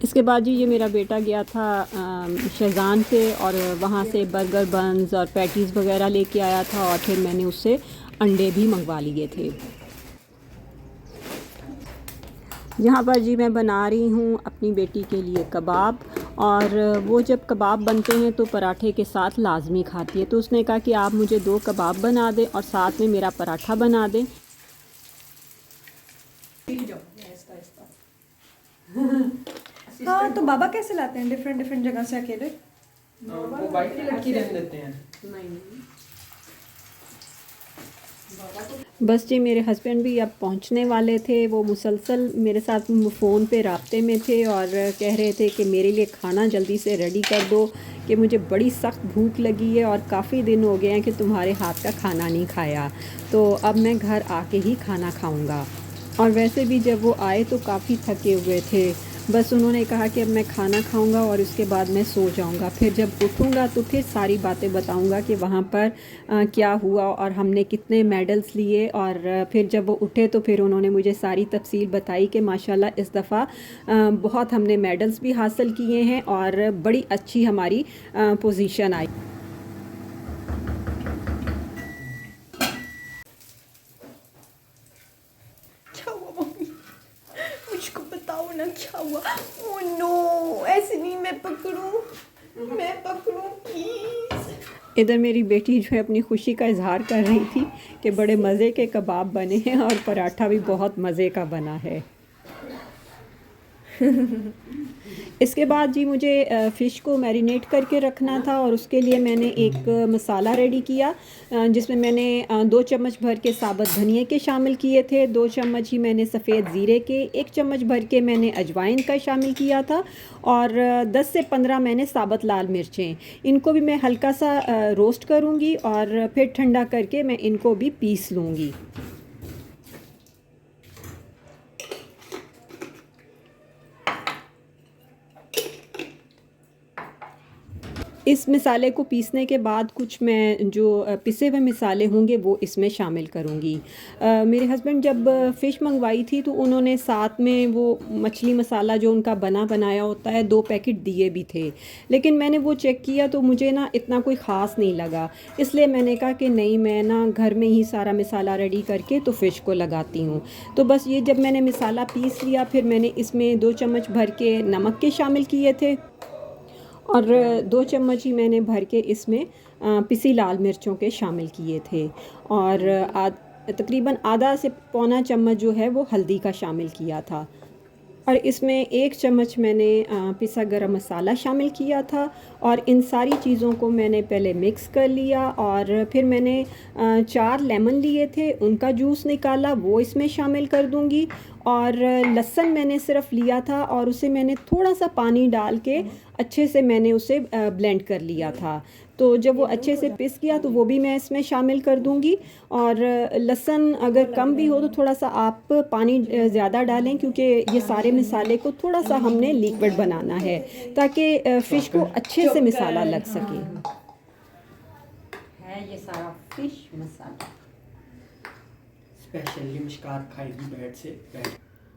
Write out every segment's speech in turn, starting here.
इसके बाद जी ये मेरा बेटा गया था शेज़ान पे और वहाँ से बर्गर बन्स और पैटीज़ वगैरह लेके आया था और फिर मैंने उससे अंडे भी मंगवा लिए थे। यहाँ पर जी मैं बना रही हूँ अपनी बेटी के लिए कबाब, और वो जब कबाब बनते हैं तो पराठे के साथ लाजमी खाती है, तो उसने कहा कि आप मुझे 2 कबाब बना दें और साथ में मेरा पराठा बना दें। हाँ, तो बाबा कैसे लाते हैं डिफरेंट डिफरेंट जगह से अकेले? वो बाइक की लड़की रहने देते हैं। बस जी मेरे हस्बैंड भी अब पहुंचने वाले थे। वो मुसलसल मेरे साथ फ़ोन पे राब्ते में थे और कह रहे थे कि मेरे लिए खाना जल्दी से रेडी कर दो कि मुझे बड़ी सख्त भूख लगी है और काफ़ी दिन हो गए हैं कि तुम्हारे हाथ का खाना नहीं खाया, तो अब मैं घर आके ही खाना खाऊंगा। और वैसे भी जब वो आए तो काफ़ी थके हुए थे। बस उन्होंने कहा कि अब मैं खाना खाऊंगा और उसके बाद मैं सो जाऊंगा, फिर जब उठूंगा तो फिर सारी बातें बताऊंगा कि वहाँ पर क्या हुआ और हमने कितने मेडल्स लिए। और फिर जब वो उठे तो फिर उन्होंने मुझे सारी तफसील बताई कि माशाल्लाह इस दफ़ा बहुत हमने मेडल्स भी हासिल किए हैं और बड़ी अच्छी हमारी पोजीशन आई। क्या हुआ मम्मी? मुझको बताओ ना क्या हुआ। ओह नो, ऐसे नहीं, मैं पकड़ूं प्लीज। इधर मेरी बेटी जो है अपनी खुशी का इजहार कर रही थी कि बड़े मज़े के कबाब बने हैं और पराठा भी बहुत मज़े का बना है। इसके बाद जी मुझे फ़िश को मैरिनेट करके रखना था और उसके लिए मैंने एक मसाला रेडी किया, जिसमें मैंने 2 चम्मच भर के साबुत धनिए के शामिल किए थे, 2 चम्मच ही मैंने सफ़ेद ज़ीरे के, 1 चम्मच भर के मैंने अजवाइन का शामिल किया था और 10 से 15 मैंने साबुत लाल मिर्चें। इनको भी मैं हल्का सा रोस्ट करूँगी और फिर ठंडा करके मैं इनको भी पीस लूँगी। इस मिसाले को पीसने के बाद कुछ मैं जो पिसे हुए मिसाले होंगे वो इसमें शामिल करूँगी। मेरे हस्बैंड जब फ़िश मंगवाई थी तो उन्होंने साथ में वो मछली मसाला जो उनका बना बनाया होता है 2 पैकेट दिए भी थे, लेकिन मैंने वो चेक किया तो मुझे ना इतना कोई ख़ास नहीं लगा, इसलिए मैंने कहा कि नहीं, मैं ना घर में ही सारा मिसाला रेडी करके तो फ़िश को लगाती हूँ। तो बस ये जब मैंने मिसाला पीस लिया फिर मैंने इसमें 2 चम्मच भर के नमक के शामिल किए थे और 2 चम्मच ही मैंने भर के इसमें पिसी लाल मिर्चों के शामिल किए थे और तकरीबन आधा से पौना चम्मच जो है वो हल्दी का शामिल किया था और इसमें 1 चम्मच मैंने पिसा गरम मसाला शामिल किया था और इन सारी चीज़ों को मैंने पहले मिक्स कर लिया और फिर मैंने 4 लेमन लिए थे, उनका जूस निकाला, वो इसमें शामिल कर दूंगी और लहसुन मैंने सिर्फ लिया था और उसे मैंने थोड़ा सा पानी डाल के अच्छे से मैंने उसे ब्लेंड कर लिया था। तो जब वो अच्छे से पिस गया तो वो भी मैं इसमें शामिल कर दूंगी और लहसुन अगर कम भी हो तो थोड़ा सा आप पानी ज़्यादा डालें, क्योंकि ये सारे मिसाले को थोड़ा सा हमने लिक्विड बनाना है ताकि फ़िश को अच्छे से मिसाला लग सके। है ये सारा फ़िश मसाला स्पेशली मुश्कात खाएगी बैठ से बैठ।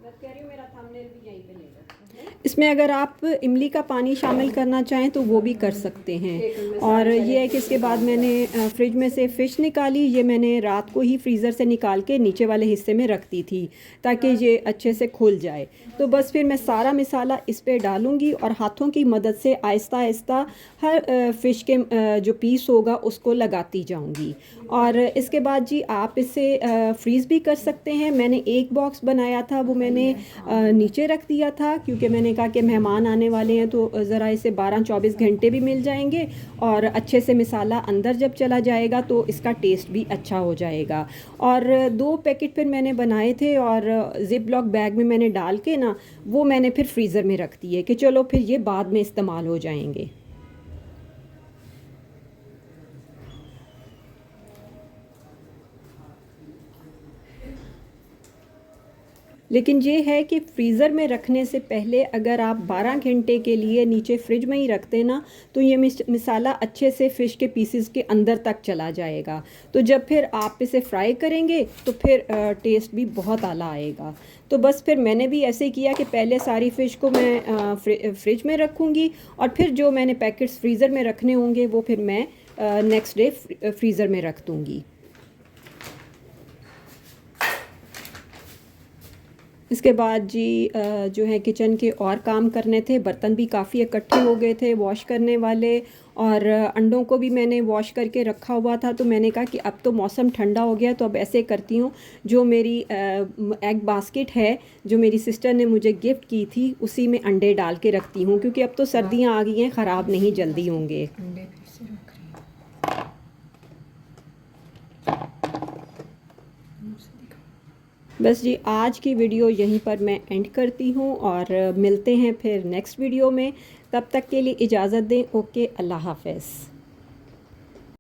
मैं कह रही हूँ मेरा थंबनेल भी यहीं पे ले लो। इसमें अगर आप इमली का पानी शामिल करना चाहें तो वो भी कर सकते हैं। और ये है कि इसके बाद मैंने फ्रिज में से फ़िश निकाली, ये मैंने रात को ही फ्रीज़र से निकाल के नीचे वाले हिस्से में रख दी थी ताकि ये अच्छे से खुल जाए। तो बस फिर मैं सारा मिसाला इस पे डालूँगी और हाथों की मदद से आहिस्ता आहिस्ता हर फ़िश के जो पीस होगा उसको लगाती जाऊँगी। और इसके बाद जी आप इसे फ्रीज़ भी कर सकते हैं। मैंने एक बॉक्स बनाया था वो मैंने नीचे रख दिया था क्योंकि मैंने कहा कि मेहमान आने वाले हैं तो ज़रा इसे 12-24 घंटे भी मिल जाएंगे और अच्छे से मिसाला अंदर जब चला जाएगा तो इसका टेस्ट भी अच्छा हो जाएगा। और 2 पैकेट फिर मैंने बनाए थे और ज़िप लॉक बैग में मैंने डाल के ना वो मैंने फिर फ्रीज़र में रख दिए कि चलो फिर ये बाद में इस्तेमाल हो जाएंगे। लेकिन ये है कि फ्रीज़र में रखने से पहले अगर आप 12 घंटे के लिए नीचे फ्रिज में ही रखते ना तो ये मसाला अच्छे से फ़िश के पीसेस के अंदर तक चला जाएगा। तो जब फिर आप इसे फ्राई करेंगे तो फिर टेस्ट भी बहुत आला आएगा। तो बस फिर मैंने भी ऐसे किया कि पहले सारी फ़िश को मैं फ्रिज में रखूँगी और फिर जो मैंने पैकेट्स फ्रीज़र में रखने होंगे वो फिर मैं नेक्स्ट डे फ्रीज़र में रख दूँगी। इसके बाद जी जो है किचन के और काम करने थे, बर्तन भी काफ़ी इकट्ठे हो गए थे वॉश करने वाले, और अंडों को भी मैंने वॉश करके रखा हुआ था। तो मैंने कहा कि अब तो मौसम ठंडा हो गया तो अब ऐसे करती हूँ, जो मेरी एग बास्केट है जो मेरी सिस्टर ने मुझे गिफ्ट की थी उसी में अंडे डाल के रखती हूँ, क्योंकि अब तो सर्दियाँ आ गई हैं, ख़राब नहीं जल्दी होंगे। अंडे फिर से रख रही हूँ। बस जी आज की वीडियो यहीं पर मैं एंड करती हूँ और मिलते हैं फिर नेक्स्ट वीडियो में। तब तक के लिए इजाज़त दें। ओके, अल्लाह हाफ़िज़।